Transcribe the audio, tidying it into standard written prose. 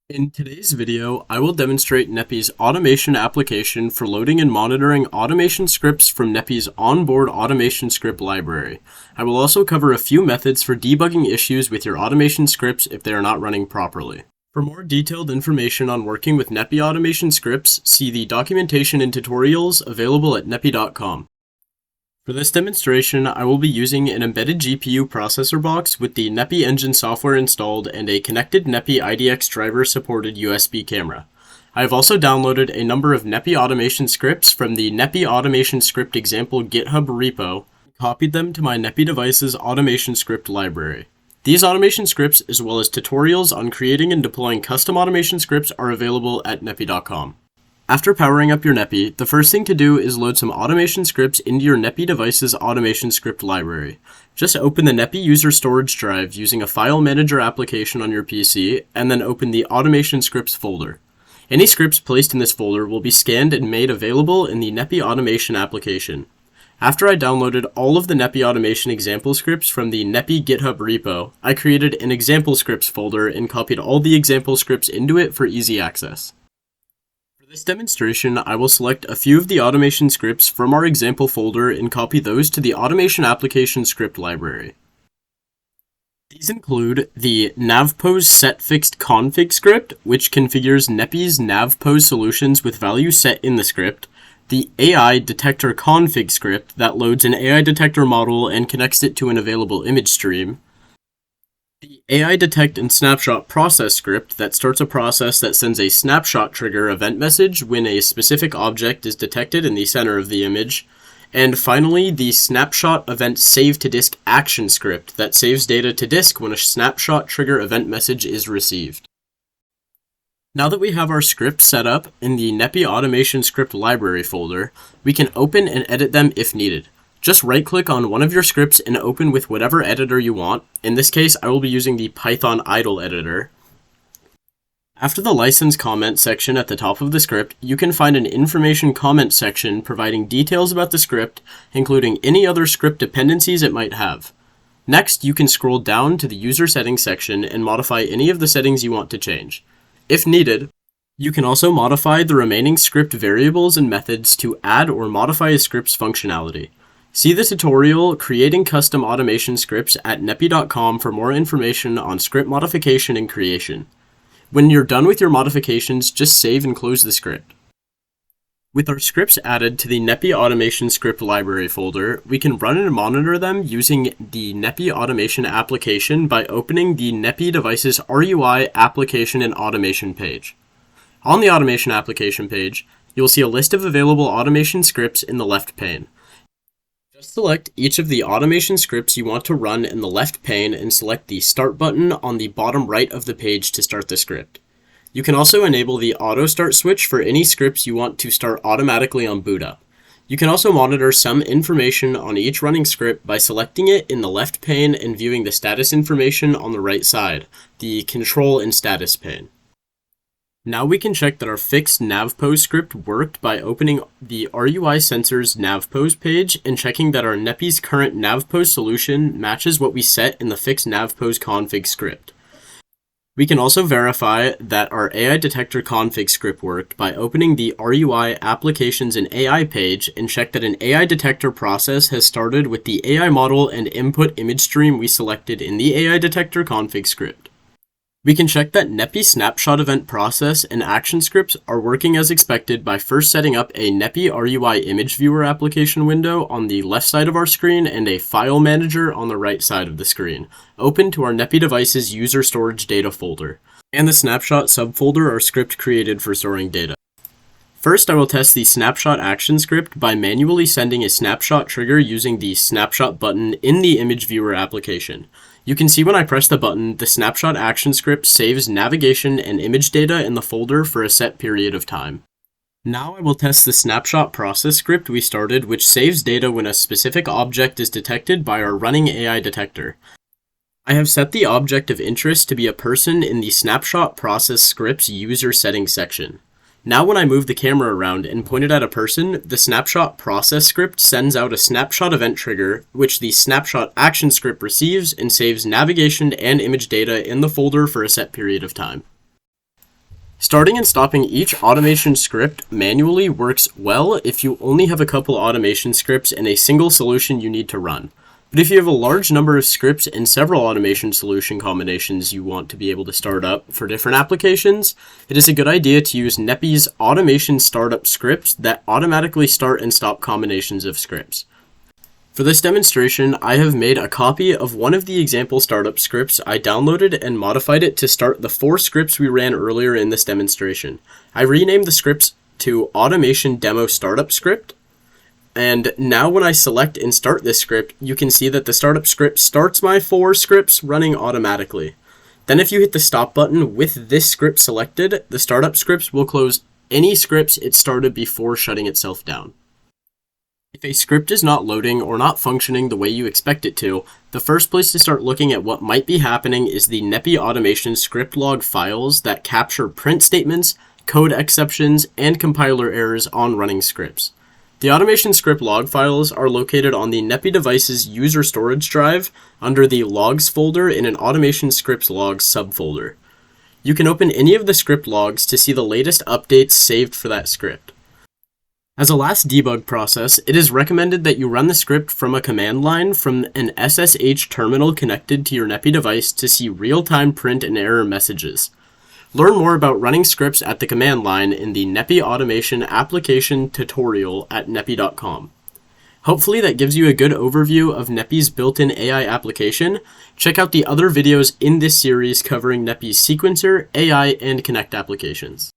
In today's video, I will demonstrate NEPI's automation application for loading and monitoring automation scripts from NEPI's onboard automation script library. I will also cover a few methods for debugging issues with your automation scripts if they are not running properly. For more detailed information on working with NEPI automation scripts, see the documentation and tutorials available at nepi.com. For this demonstration, I will be using an embedded GPU processor box with the NEPI engine software installed and a connected NEPI IDX driver supported USB camera. I have also downloaded a number of NEPI automation scripts from the NEPI automation script example GitHub repo and copied them to my NEPI devices automation script library. These automation scripts, as well as tutorials on creating and deploying custom automation scripts, are available at nepi.com. After powering up your NEPI, the first thing to do is load some automation scripts into your NEPI device's automation script library. Just open the NEPI user storage drive using a file manager application on your PC, and then open the automation scripts folder. Any scripts placed in this folder will be scanned and made available in the NEPI automation application. After I downloaded all of the NEPI automation example scripts from the NEPI GitHub repo, I created an example scripts folder and copied all the example scripts into it for easy access. For this demonstration, I will select a few of the automation scripts from our example folder and copy those to the automation application script library. These include the navpose setFixed config script, which configures NEPI's navpose solutions with values set in the script, the AI detector config script that loads an AI detector model and connects it to an available image stream, the AI detect and snapshot process script that starts a process that sends a snapshot trigger event message when a specific object is detected in the center of the image, and finally the snapshot event save to disk action script that saves data to disk when a snapshot trigger event message is received. Now that we have our scripts set up in the NEPI automation script library folder, we can open and edit them if needed. Just right-click on one of your scripts and open with whatever editor you want. In this case, I will be using the Python idle editor. After the license comment section at the top of the script, you can find an information comment section providing details about the script, including any other script dependencies it might have. Next, you can scroll down to the user settings section and modify any of the settings you want to change. If needed, you can also modify the remaining script variables and methods to add or modify a script's functionality. See the tutorial Creating Custom Automation Scripts at nepi.com for more information on script modification and creation. When you're done with your modifications, just save and close the script. With our scripts added to the NEPI automation script library folder, we can run and monitor them using the NEPI automation application by opening the NEPI device's RUI application and automation page. On the automation application page, you'll see a list of available automation scripts in the left pane. Just select each of the automation scripts you want to run in the left pane and select the Start button on the bottom right of the page to start the script. You can also enable the Auto Start switch for any scripts you want to start automatically on boot up. You can also monitor some information on each running script by selecting it in the left pane and viewing the status information on the right side, the Control and Status pane. Now we can check that our fixed navpose script worked by opening the RUI Sensors navpose page and checking that our NEPI's current navpose solution matches what we set in the fixed navpose config script. We can also verify that our AI detector config script worked by opening the RUI Applications and AI page and check that an AI detector process has started with the AI model and input image stream we selected in the AI detector config script. We can check that NEPI snapshot event process and action scripts are working as expected by first setting up a NEPI RUI image viewer application window on the left side of our screen and a file manager on the right side of the screen, open to our NEPI device's user storage data folder, and the snapshot subfolder our script created for storing data. First, I will test the snapshot action script by manually sending a snapshot trigger using the snapshot button in the image viewer application. You can see when I press the button, the snapshot action script saves navigation and image data in the folder for a set period of time. Now I will test the snapshot process script we started, which saves data when a specific object is detected by our running AI detector. I have set the object of interest to be a person in the snapshot process script's user settings section. Now when I move the camera around and point it at a person, the snapshot process script sends out a snapshot event trigger, which the snapshot action script receives and saves navigation and image data in the folder for a set period of time. Starting and stopping each automation script manually works well if you only have a couple automation scripts and a single solution you need to run. But if you have a large number of scripts and several automation solution combinations you want to be able to start up for different applications, it is a good idea to use NEPI's automation startup scripts that automatically start and stop combinations of scripts. For this demonstration, I have made a copy of one of the example startup scripts I downloaded and modified it to start the 4 scripts we ran earlier in this demonstration. I renamed the scripts to Automation Demo Startup Script, and now when I select and start this script, you can see that the startup script starts my 4 scripts running automatically. Then if you hit the stop button with this script selected, the startup scripts will close any scripts it started before shutting itself down. If a script is not loading or not functioning the way you expect it to, the first place to start looking at what might be happening is the NEPI automation script log files that capture print statements, code exceptions, and compiler errors on running scripts. The automation script log files are located on the NEPI device's user storage drive under the logs folder in an automation scripts logs subfolder. You can open any of the script logs to see the latest updates saved for that script. As a last debug process, it is recommended that you run the script from a command line from an SSH terminal connected to your NEPI device to see real-time print and error messages. Learn more about running scripts at the command line in the NEPI Automation Application tutorial at nepi.com. Hopefully that gives you a good overview of NEPI's built-in AI application. Check out the other videos in this series covering NEPI's sequencer, AI, and Connect applications.